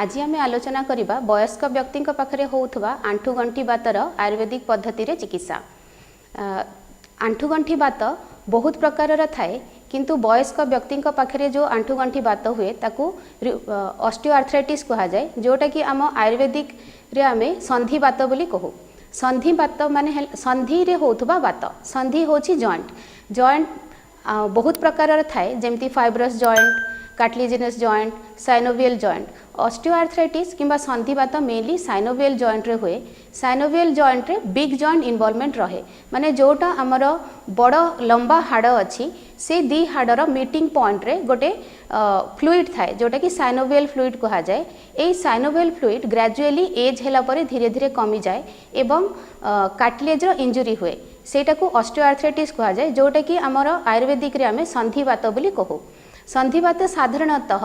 आज आम आलोचना करवा वयस्क व्यक्ति पाखे होउथबा आंठुगंठी बातर आयुर्वेदिक पद्धति रे चिकित्सा। आंठुगंठी बात बहुत प्रकार थाए किंतु वयस्क व्यक्ति पाखे जो आंठुगंठी बात हुए ताकू ऑस्टियोआर्थराइटिस कहा जाए, जोटा कि आम आयुर्वेदिक रे आमे संधि बात बोली कहू। संधि बात माने संधि रे होउथबा बात। संधि होची जॉइंट बहुत प्रकार थाए, जेमती fibrous joint, cartilaginous joint, synovial joint. Osteoarthritis किंबा संधिवात मेनली साइनोवियल जॉइंट रे हुए। साइनोवियल जॉइंट रे बिग जॉइंट इन्वॉल्वमेंट रहे, माने जोटा आमर बड़ लंबा हाड़ अच्छी से दी हाड़र मीटिंग पॉइंट रे गोटे फ्लूइड थाए, जोटा कि साइनोवियल फ्लूइड कहा जाए। ए साइनोवियल फ्लूइड ग्रेजुअली एज हैला परे धीरे धीरे कमी जाए एवं कार्टिलेज रो इंजुरी हुए, सेटा को ऑस्टियोआर्थराइटिस कहा जाए, जोटा कि आमर आयुर्वेदिक रे आमे संधिवात बोली कहू। संधिवात साधारणतः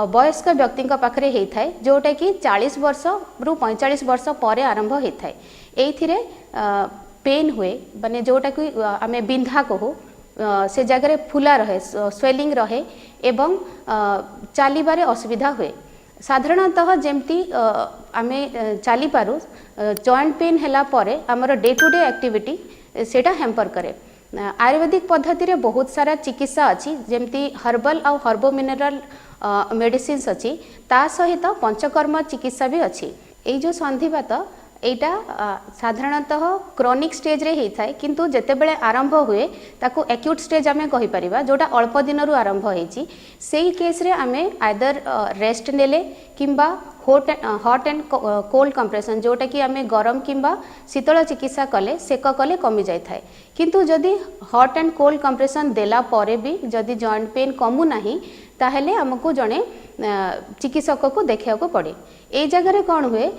वयस्क व्यक्ति पाखे होता है, जोटा कि 40 वर्ष रु 45 वर्ष पर आरंभ होता है। एथिरे पेन हुए, माने जोटा कि आमे बिंधा कहू, से जगह फुला रहे, स्वेलिंग रहे एवं चलिबारे असुविधा हुए। साधारणतः जेमती आमे चली पारू, जॉइंट पेन हैला परे हमर डे टू डे एक्टिविटी सेटा हैम्पर करे। आयुर्वेदिक पद्धति रे बहुत सारा चिकित्सा अच्छी, जेमती हर्बल और हर्बो मिनरल मेडिसिन्स अच्छी, ता सहित पंचकर्म चिकित्सा भी अच्छी। ये जो संधिवात एटा साधारणतः क्रोनिक स्टेज रे होता है, किंतु जेतेबेले आरंभ हुए ताकू एक्यूट स्टेज आमे कहि परिबा, जोटा अल्प दिन रु आरंभ होईची। सेही केस रे आमे आइदर रेस्ट नेले किंबा हॉट एंड कोल्ड कंप्रेशन, जोटा कि आमे गरम किंबा शीतल चिकित्सा कले सेक कले कमी जाय थाए। किंतु जदि हॉट एंड कोल्ड कंप्रेशन देला परे भी जदि जॉइंट पेन कमु नाही, ताहेले हमको जड़े चिकित्सक को देखा पड़े। ए जगह कौन हुए,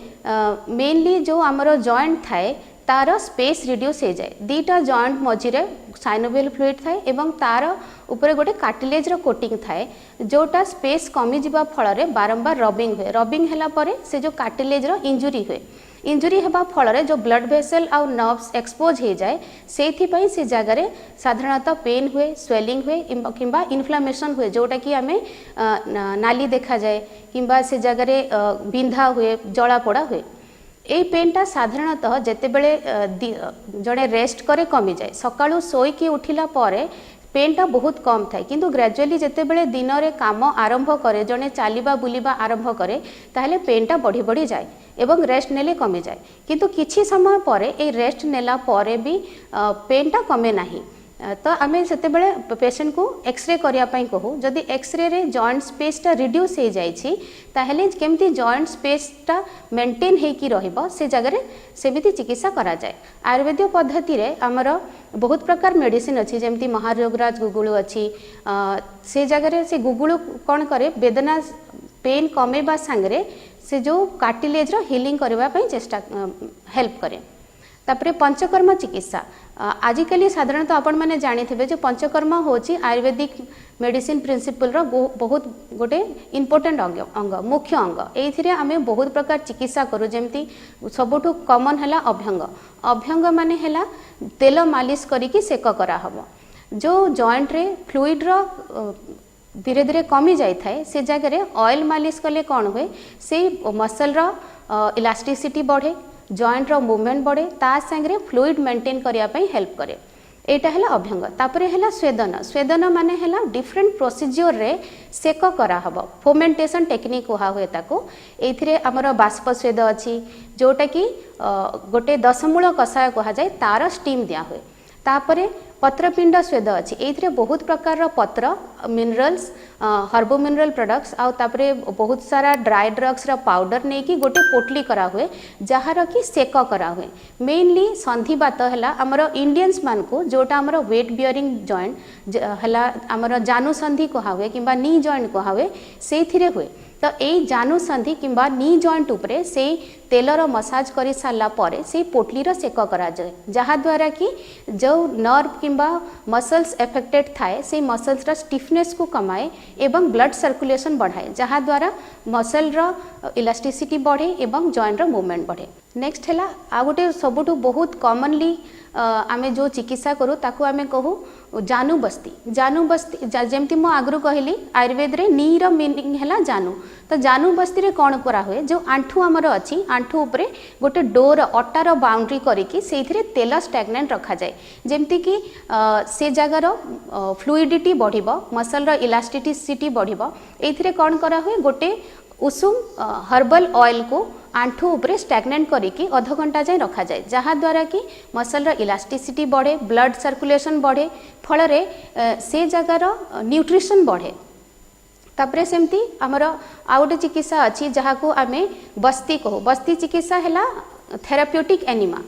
मेनली जो आमर जॉइंट थाए तार स्पेस रिड्यूस हो जाए। दीटा जॉइंट मझिरे साइनोवियल फ्लूइड थाए एवं तार ऊपर गोटे कार्टिलेज रो कोटिंग थाए, जोटा स्पेस कमी जिबा फल रे बारंबार रबिंग हुए। रबिंग हैला परे से जो कार्टिलेज रो इंजुरी हुए, इंजुरी हेबा फल रे जो ब्लड वेसल और नर्व्स एक्सपोज हो जाए, सेथिपई से जगह साधारणतः पेन हुए, स्वेलिंग हुए किंबा इन्फ्लामेशन हुए, जोटा कि आमे नाली देखा जाए किंबा से जगह बिंधा हुए, जला पोड़ा हुए। ए पेनटा साधारणतः जेतेबेले जड़े रेस्ट करे कमी जाए। सकाळू सोईकी उठिला परे पेनटा बहुत कम थाए, किंतु ग्रेजुअली जेतेबेले दिन रे काम आरंभ करे, जड़े चलिबा बुलिबा आरंभ करे, ताहले पेनटा बढ़ी बढ़ी जाए एवं रेस्ट नेले कमी जाए। किंतु किछि समय परे ए रेस्ट नेला परे भी पेनटा कमे नाही, तो आमे सेतेबेले पेशेंट को एक्सरे करिया पई कहू। जदि एक्सरे रे जॉइंट स्पेसटा रिड्यूस हो जाइछि, ताहले केमती जॉइंट स्पेसटा मेंटेन हेकी रहिबो, से जगह सेमिति चिकित्सा करा जाए। आयुर्वेदिक पद्धति रे हमर बहुत प्रकार मेडिसिन अच्छी, जेमती महारोगराज गुगुलु अच्छी। से जगह से गुगुलु कौन करे, वेदना पेन कमेबा सांगरे से जो कार्टिलेज रो हीलिंग करबा पई चेष्टा हेल्प करे। तापरे पंचकर्म चिकित्सा आजिकली साधारणतः आपण मैंने जानी जो पंचकर्म होची आयुर्वेदिक मेडिसिन प्रिंसिपल रो बहुत गोटे इंपोर्टेंट अंग मुख्य अंग। एथिरे आमे बहुत प्रकार चिकित्सा करू, जेमती सबुठु कॉमन हैला अभ्यंग। अभ्यंग माने हैला तेल मालिश करिकी सेक करा हबो। जो जॉइंट रे फ्लूइड रो धीरे धीरे कमी जाई थाए, से जगह ऑयल मालिश कले कौन हुए, से मसल रो इलास्टिसिटी बढ़े, जॉइंट रो मूवमेंट बढ़े, ता संगे फ्लूइड मेंटेन करिया पई हेल्प करे। एटा हैला अभ्यंग। तापरे हैला स्वेदन। स्वेदन माने हैला डिफरेंट प्रोसीजर रे सेक करा हबो, फोमेंटेशन टेक्निक कहा हुए ताको। एथिरे हमर बाष्प स्वेद अछि, जोटा कि गोटे दशमूल कषाय कहा जाए, तार स्टीम दिया हुए। तापरे पत्रपिंड स्वेद अच्छी, एथिरे बहुत प्रकार पत्र मिनरल्स हर्बो मिनरल प्रोडक्ट्स आउ तापरे बहुत सारा ड्राई ड्रग्स रा पाउडर नहीं कि गोटे पोटली करा हुए, जहार कि सेक करा हुए। मेनली संधिवात हैला हमर इंडियंस मान को, जोटा हमर वेट बियरिंग जॉइंट हैला हमर जानु संधि कहा हुए किंबा नी जॉइंट कहा हुए, सेथिरे हुए। तो यही जानु संधि किंबा नी जॉइंट उपरे से तेलर मसाज कर सारा पर से पोटलीर सेक करा जाए जहाँ द्वारा कि जो नर्व किंबा मसल्स एफेक्टेड थाए से मसल्स स्टिफनेस को कमाए एवं ब्लड सर्कुलेशन बढ़ाए जहाँ द्वारा मसल इलास्टिसिटी बढ़े एवं जॉइंट रो मूवमेंट बढ़े। नेक्स्ट है आ गोटे सबुठ बहुत कॉमनली आमे जो चिकित्सा करूँ ताकू आमे कहू जानू बस्ती जमती मो आगु कहली आयुर्वेद रे नी रो मीनिंग है जानू। तो जानू बस्ती रे कौन करा हुए जो आंठू आमर अच्छी आंठू उपरे गोटे डोर अटार बाउंड्री करिकी सेथिरे तेल स्टैग्नेंट रखा जाए जेमती कि से जगार फ्लूइडिटी बढ़िबो मसल रो इलास्टिसिटी बढ़िबो। एथिरे कौन करा हुए गोटे उषुम हर्बल ऑयल को आंठू उपरे स्टैग्नेंट करिकी अध घंटा जाए रखा जाए जहाँ द्वारा कि मसल इलास्टिसिटी बढ़े ब्लड सर्कुलेशन बढ़े फल से जगार न्यूट्रिशन बढ़े। तापरे सेमती आमर आ गोटे चिकित्सा अच्छी जहाँ को आमे बस्ती कहू। बस्ती चिकित्सा है थेराप्यूटिक एनिमा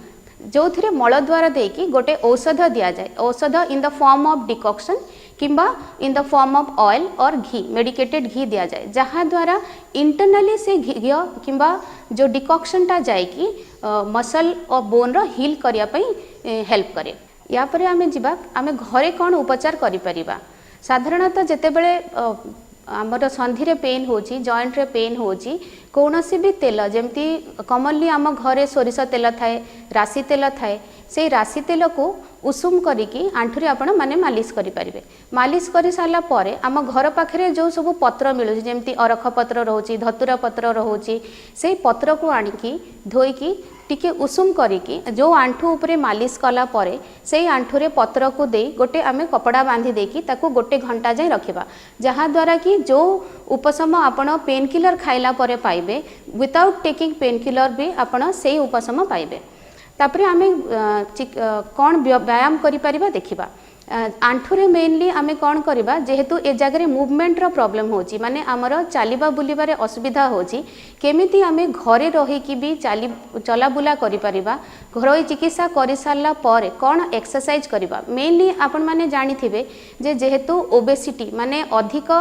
जो थे मल द्वारा देकी गोटे औषध दि जाए औषध in the form of decoction किंबा in the form of oil और घी मेडिकेटेड घी दिया जाए जहाँ द्वारा इंटरनली से घी किंबा जो डिकॉक्शन टा जाए कि मसल और बोन रो हील करिया पई हेल्प करे। या परे आमे जिबा आमे घरे कौन उपचार करि परिबा। साधारणतः जेते बेले आमर संधि रे पेन होची जॉइंट रे पेन होची कौनसी भी तेल जमती कॉमनली आम घरे सोरिष तेल थाए राशि तेल थाए से राशि तेल को उषुम करिकी आंठुरे आपण माने मालिश करि परिबे। मालिश करि सारला परे आम घर पाखरे जो सब पत्र मिलु जेमती अरख पत्र रहउची धतुरा पत्र रहउची से पत्र को आनिकी धोईकी टिके उषुम करिकी जो आंठू उपरे मालिश कला परे से आंठुरे पत्र को दे गोटे आमे कपड़ा बांधी देकी ताको गोटे घंटा जाए रखिबा जहाँ द्वारा कि जो उपशम आपण पेन किलर खाइला परे पाइबे विदाउट टेकिंग पेन किलर भी आपण से उपशम पाइबे। तापरे आमे कौन व्यायाम करि परिबा देखिबा। आंठुरे मेनली आमे कौन करिबा जेहेतु ए जगह मुवमेंट रो प्रॉब्लम होची माने आमर चलिबा बुलिबारे असुविधा होची केमिति आमे घरे रही कि भी चला बुला करि परिबा। घरोई चिकित्सा करि सारला परे कौन एक्सरसाइज करिबा। मेनली आपण माने जानि थिबे जे जेहेतु ओबेसिटी माने अधिक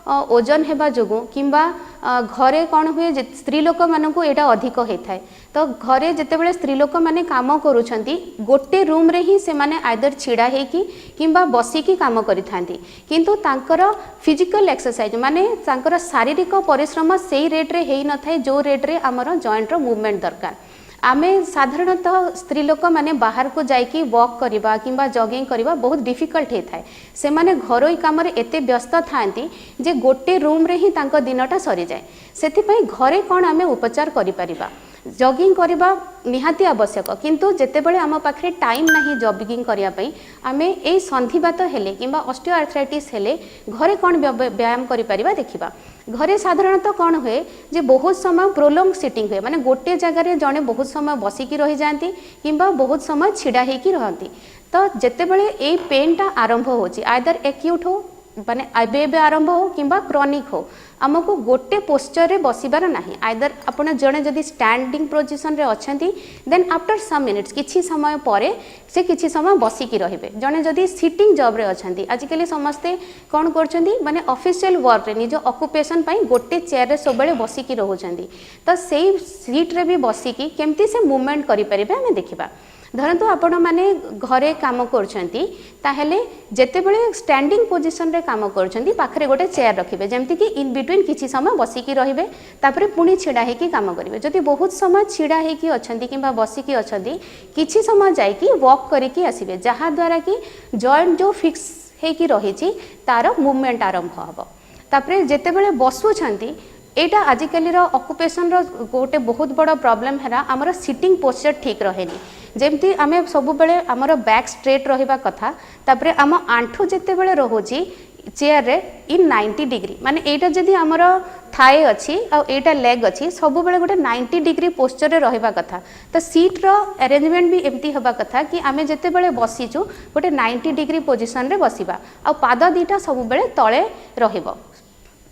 ओजन हेबा जोगु किंबा घरे कौन हुए स्त्री लोक मानकु एटा अधिक होता है। तो घरे जेतेबेले स्त्री लोक माने काम करूछंती गोटे रूम रे ही से माने आइदर छिड़ा हेकी किंबा बसिकी काम करिथांती किंतु तांकर फिजिकल एक्सरसाइज माने तांकर शारीरिक परिश्रम सेही रेट रे हेई न थाए जो रेट रे हमर जॉइंट रो मूवमेंट दरकार। आमे साधारणतः स्त्री लोक माने बाहर को जाइकी वॉक करिबा किंबा जॉगिंग करिबा बहुत डिफिकल्ट होता है। से माने घरोई काम रे एते व्यस्त थांती जे गोटे रूम रे ही तांको दिनटा सरी जाए। सेति पई घरे कोन आमे उपचार करि परिबा। जॉगिंग करबा निहाती आवश्यक किंतु जेतेबेले आम पाखरे टाइम नाही जॉगिंग करिया पई आमे ए संधिवात हेले किंबा ऑस्टियोआर्थराइटिस हेले घरे कोन व्यायाम करि परिबा देखिबा। घरे साधारणतः कौन हुए जे बहुत समय प्रोलॉन्ग सिटिंग हुए माने गोटे जगह रे जने बहुत समय बसिकी रही जाती किंबा बहुत समय छिड़ा हेकी रहती। तो जेतेबेले ए पेन टा आरंभ होची आइदर एक्यूट हो माने एबे आरंभ हो किंबा क्रॉनिक हो आमको गोटे पोस्चर रे बसिबार नाही। आइदर आपण जने जदी स्टैंडिंग पोजीशन रे अछंती देन आफ्टर सम मिनिट्स किछि समय परे से किछि समय बसिकी रहिबे। जने जदी सिटिंग जॉब रे अछंती आजिकली समस्ते कोन करछंती माने ऑफिशियल वर्क रे निज ऑक्युपेशन पई गोटे चेयर रे सबेले बसिकी रहउछंती। तो सेही सीट रे भी बसिकी केमती से मूवमेंट करि परिबे हमें देखिबा। धरतु आपण माने घरे काम करछंती ताहेले जेतेबेले स्टैंडिंग पोजीशन रे काम करछंती पाखरे गोटे चेयर रखिबे जेमति कि इन बिटवीन किछि समय बसिकी रहिबे तापरे पुणी छिड़ा हेकी काम करिवे। जदि बहुत समय छिड़ा हेकी अछंती किंबा बसिकी अछंती किछि समय जायकी वॉक करिकी आसीबे जहाँ द्वारा कि जॉइंट जो फिक्स हेकी रहिछि तार मूवमेंट आरंभ हबो। तापरे जेतेबेले बसुछंती एटा आजिकली ऑक्युपेशन रो गोटे बहुत बड़ा प्रॉब्लम है आमर सिटिंग पोस्चर ठीक रहेनी। जेमती आमे सब बेले आमर बैक स्ट्रेट रहिबा कथा तापरे आम आंठू जेते बेले रहुची चेयर रे इन 90 डिग्री माने एटा जदी आमर थाए अछि आ एटा लेग अछि सब बेले गोटे 90 डिग्री पोस्चर रे रहिबा कथा। तो सीट रो अरेंजमेंट भी एमती होबा कथा कि आमे जेते बेले बसिचु गोटे 90 डिग्री पोजीशन रे बसिबा आ पाद दीटा सब बेले तळे रहिबो।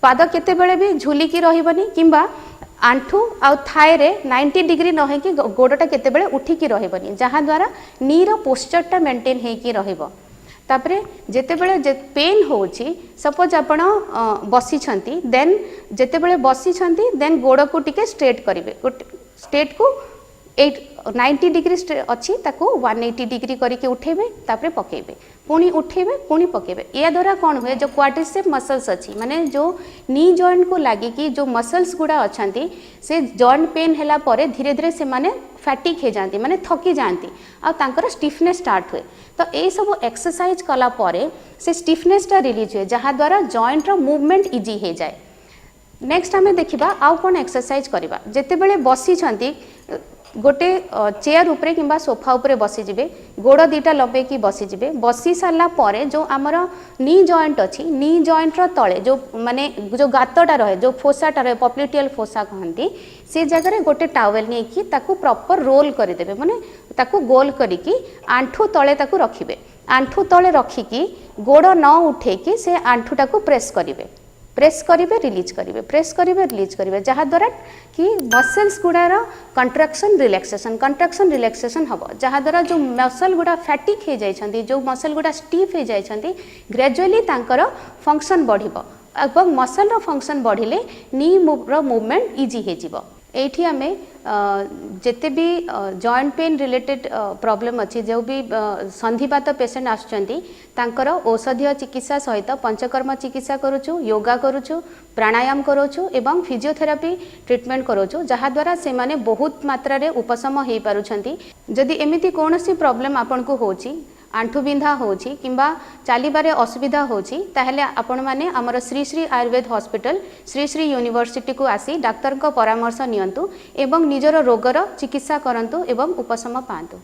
पाद केते बेले भी झुलिकी रहिबनी किंबा आंठू आ थाए रे 90 डिग्री न हेकी गोडटा केते बेले उठिकी रहिबनी जहाँ द्वारा नीर पोस्चरटा मेंटेन हेकी रहिबो। तापरे जेते बेले जे पेन होची सपोज आपण बसी छंती देन जेते बेले बसी छंती देन गोड़ को टिके स्ट्रेट करिवे स्टेट को 90 डिग्री अच्छी ताको 180 डिग्री करके उठेबे तापरे पकेबे पुणी उठेबे पुणी पकेबे या द्वारा कौन हुए जो क्वाड्रिसेप मसल्स अच्छी माने जो नी जॉइंट को लगी कि जो मसल्स गुड़ा अच्छा से जॉइंट पेन हैला परे धीरे धीरे से माने फैटिक हो जाती माने थकी जाती आ तांकर स्टिफनेस स्टार्ट हुए तो ये सब एक्सरसाइज कला परे से स्टिफनेसटा रिलीज हुए जहाँ द्वारा जॉइंट रो मूवमेंट इजी हो जाए। नेक्स्ट आम देखा आउ कौन एक्सरसाइज करवा जिते बड़े बसी गोटे चेयर उपरे किंबा सोफा उपरे बसी जिबे गोड़ दीटा लंबेकी बसी जिबे बसी सारा परे जो आमर नी जॉइंट अच्छी नी जॉइंट रो तले जो माने जो गातटा रहे जो फोसाटा रहे पॉप्लिटियल फोसा कहती से जगह गोटे टावेल नहीं ताकू प्रॉपर रोल करदेवे माने ताकू गोल करिकी आंठू तले ताकू रखिबे आंठू तले रखिकी गोड़ न उठेकी से आंठूटा को प्रेस करेंगे रिलीज करेंगे रिलीज करेंगे जहाँ द्वारा कि मसल्स गुड़ार कंट्राक्शन रिलैक्सेशन हम जहाँ द्वारा जो मसल गुड़ा फैटिक हो जाती जो मसल गुड़ा स्टिफ हो जाती ग्रेजुअली तांकर फंक्शन बढ़िबो एवं मसल रो फंक्शन बढ़िले नी रो मूवमेंट इजी हो जिवो। एठी आमे जेते भी जॉइंट पेन रिलेटेड प्रॉब्लम अच्छी जो भी संधिवात पेशेंट आसुचंती तांकर औषधीय चिकित्सा सहित पंचकर्म चिकित्सा करूछु योगा करूछु प्राणायाम करूछु एवं फिजियोथेरापी ट्रीटमेंट करूछु जहाँ द्वारा से माने बहुत मात्रा रे उपशम हो पारुछंती। जदि एमिति कोनोसी प्रॉब्लम आपन को होची आंठू बिंधा होची किंबा चलीबारे असुविधा होची ताहेले आपण माने हमर श्री श्री आयुर्वेद हॉस्पिटल श्री श्री यूनिवर्सिटी को आसी डाक्टर को परामर्श नियंतु एवं निजर रोगर चिकित्सा करंतु एवं उपशम पांतु।